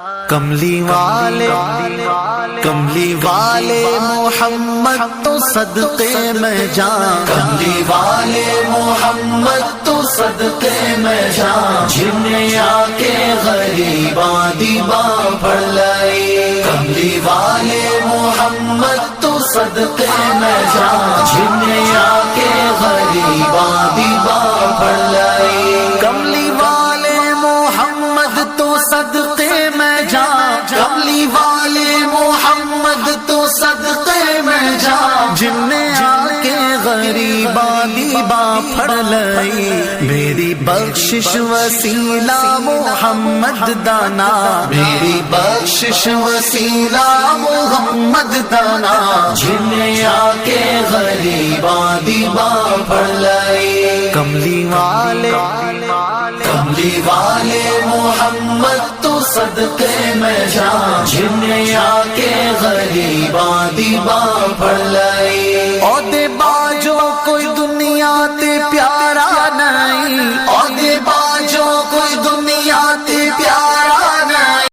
کملی والے محمد تو صدقے میں جان، کملی والے محمد تو صدقے میں جان، جن نے آ کے غریباں دیباں پڑھ لائی۔ کملی والے محمد تو صدقے میں جان، جن نے آ کے غریباں دیباں پڑھ لائی۔ کملی والے محمد تو صدقے میں جان، کملی والے محمد تو صدقے میں جان، جن نے آ کے غریباں دیباں پڑھ لائی۔ میری بخشش وسیلہ محمد دانا، میری بخشش وسیلہ محمد دانا، جن نے آ کے غریباں دیباں پڑھ لائی۔ کملی والے محمد تو صدقے میں جان، جن نے آ کے غریباں دیباں پڑھ لائی۔